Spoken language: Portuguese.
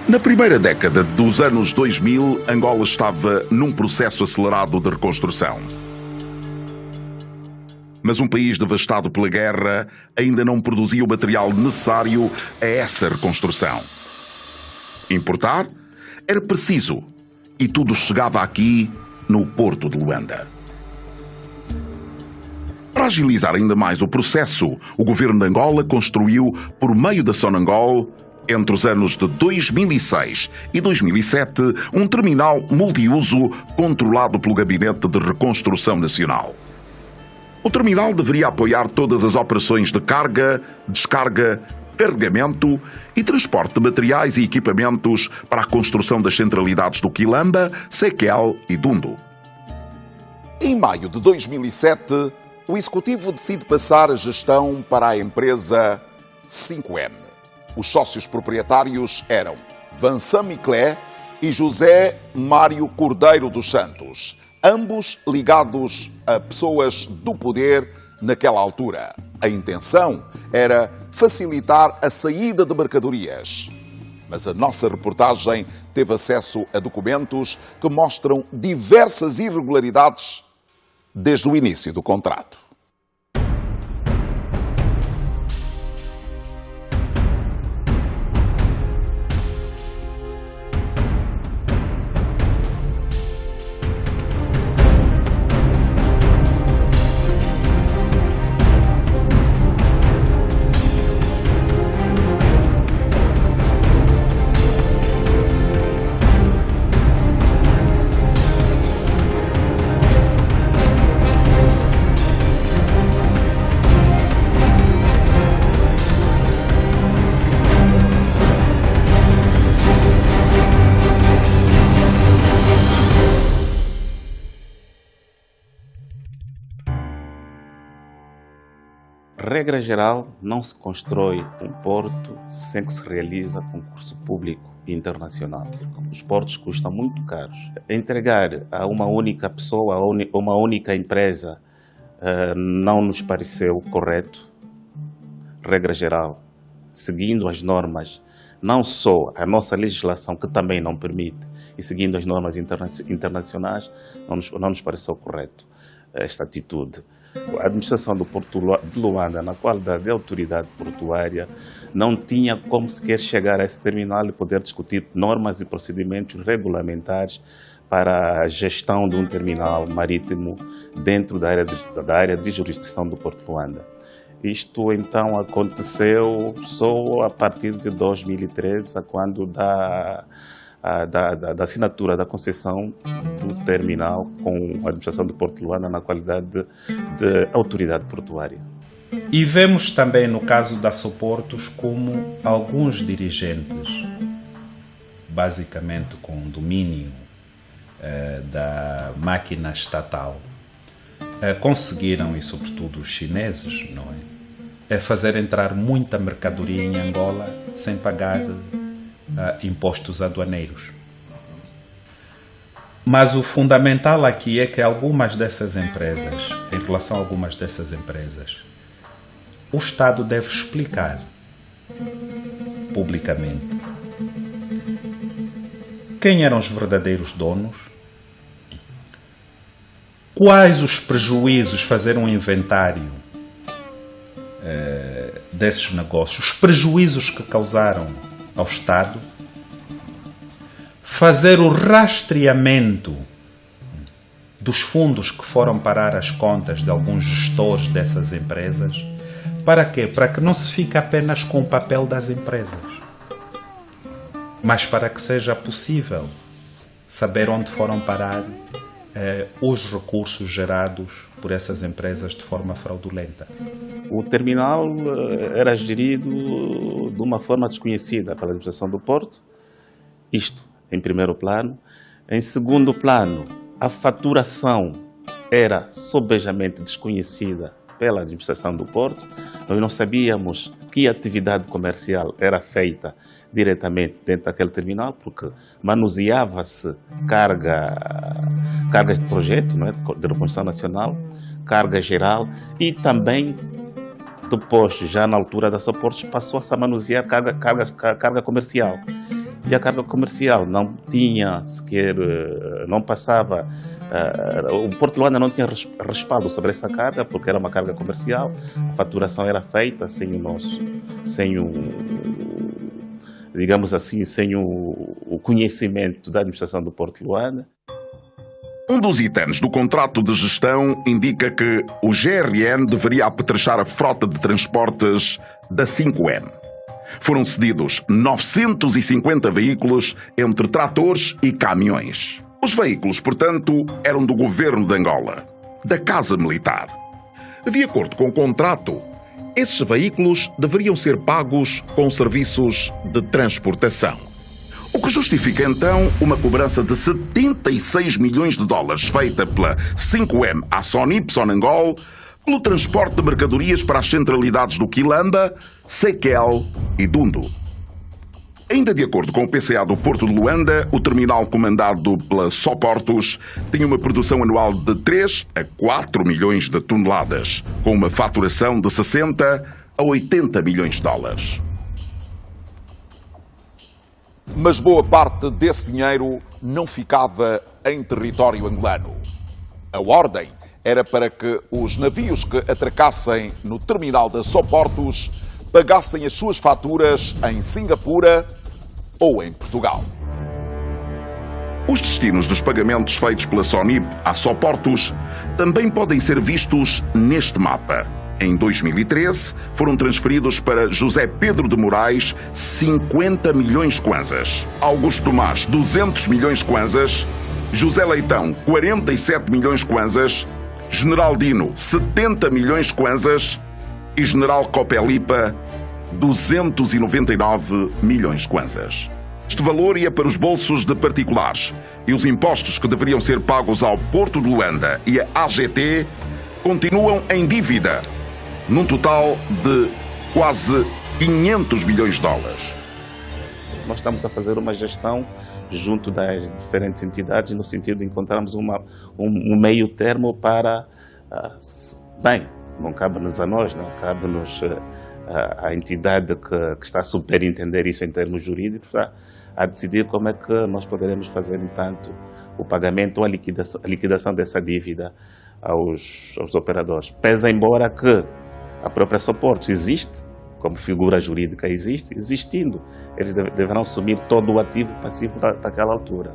Na primeira década dos anos 2000, Angola estava num processo acelerado de reconstrução. Mas um país devastado pela guerra ainda não produzia o material necessário a essa reconstrução. Importar era preciso e tudo chegava aqui no Porto de Luanda. Para agilizar ainda mais o processo, o governo de Angola construiu, por meio da Sonangol, entre os anos de 2006 e 2007, um terminal multiuso controlado pelo Gabinete de Reconstrução Nacional. O terminal deveria apoiar todas as operações de carga, descarga, carregamento e transporte de materiais e equipamentos para a construção das centralidades do Quilamba, Sequel e Dundo. Em maio de 2007, o Executivo decide passar a gestão para a empresa 5M. Os sócios proprietários eram Vincent Miclé e José Mário Cordeiro dos Santos, ambos ligados a pessoas do poder naquela altura. A intenção era facilitar a saída de mercadorias. Mas a nossa reportagem teve acesso a documentos que mostram diversas irregularidades desde o início do contrato. Regra geral, não se constrói um porto sem que se realiza concurso público internacional. Os portos custam muito caros. Entregar a uma única pessoa, a uma única empresa, não nos pareceu correto. Regra geral, seguindo as normas, não só a nossa legislação, que também não permite, e seguindo as normas internacionais, não nos pareceu correto esta atitude. A administração do Porto de Luanda, na qualidade de autoridade portuária, não tinha como sequer chegar a esse terminal e poder discutir normas e procedimentos regulamentares para a gestão de um terminal marítimo dentro da área de jurisdição do Porto de Luanda. Isto então aconteceu só a partir de 2013, quando da assinatura da concessão do terminal com a administração do Porto de Luanda na qualidade de autoridade portuária. E vemos também no caso da Soportos como alguns dirigentes, basicamente com domínio da máquina estatal, conseguiram, e sobretudo os chineses, não é, fazer entrar muita mercadoria em Angola sem pagar impostos aduaneiros. Mas o fundamental aqui é que algumas dessas empresas, em relação a algumas dessas empresas, o Estado deve explicar publicamente quem eram os verdadeiros donos, quais os prejuízos, fazer um inventário desses negócios, os prejuízos que causaram ao Estado, fazer o rastreamento dos fundos que foram parar as contas de alguns gestores dessas empresas. Para quê? Para que não se fique apenas com o papel das empresas, mas para que seja possível saber onde foram parar os recursos gerados por essas empresas de forma fraudulenta. O terminal era gerido de uma forma desconhecida pela administração do Porto, isto em primeiro plano. Em segundo plano, a faturação era sobejamente desconhecida pela administração do Porto. Nós não sabíamos que atividade comercial era feita diretamente dentro daquele terminal, porque manuseava-se cargas de projeto, não é, de reconstrução nacional, carga geral, e também depois, já na altura da Soportos, passou-se a manusear carga comercial. E a carga comercial não tinha sequer, não passava, o Porto de Luanda não tinha respaldo sobre essa carga, porque era uma carga comercial, a faturação era feita digamos assim, sem o conhecimento da administração do Porto de Luanda. Um dos itens do contrato de gestão indica que o GRN deveria apetrechar a frota de transportes da 5M. Foram cedidos 950 veículos entre tratores e caminhões. Os veículos, portanto, eram do governo de Angola, da Casa Militar. De acordo com o contrato, esses veículos deveriam ser pagos com serviços de transportação. O que justifica então uma cobrança de 76 milhões de dólares feita pela 5M à Sonip Sonangol pelo transporte de mercadorias para as centralidades do Quilamba, Sequel e Dundo. Ainda de acordo com o PCA do Porto de Luanda, o terminal comandado pela Soportos tem uma produção anual de 3 a 4 milhões de toneladas, com uma faturação de 60 a 80 milhões de dólares. Mas boa parte desse dinheiro não ficava em território angolano. A ordem era para que os navios que atracassem no terminal da Soportos pagassem as suas faturas em Singapura ou em Portugal. Os destinos dos pagamentos feitos pela Sonip à Soportos também podem ser vistos neste mapa. Em 2013, foram transferidos para José Pedro de Moraes 50 milhões de kwanzas, Augusto Tomás 200 milhões de kwanzas, José Leitão 47 milhões de kwanzas, General Dino 70 milhões de kwanzas e General Copelipa 299 milhões de kwanzas. Este valor ia para os bolsos de particulares e os impostos que deveriam ser pagos ao Porto de Luanda e à AGT continuam em dívida, num total de quase 500 milhões de dólares. Nós estamos a fazer uma gestão junto das diferentes entidades no sentido de encontrarmos um meio termo para... bem, não cabe-nos a nós, não cabe-nos a entidade que está a superintender isso em termos jurídicos, a decidir como é que nós poderemos fazer, entanto, o pagamento ou a liquidação dessa dívida aos operadores. Pese embora que a própria Soportos existe, como figura jurídica existindo, eles deverão assumir todo o ativo passivo daquela altura.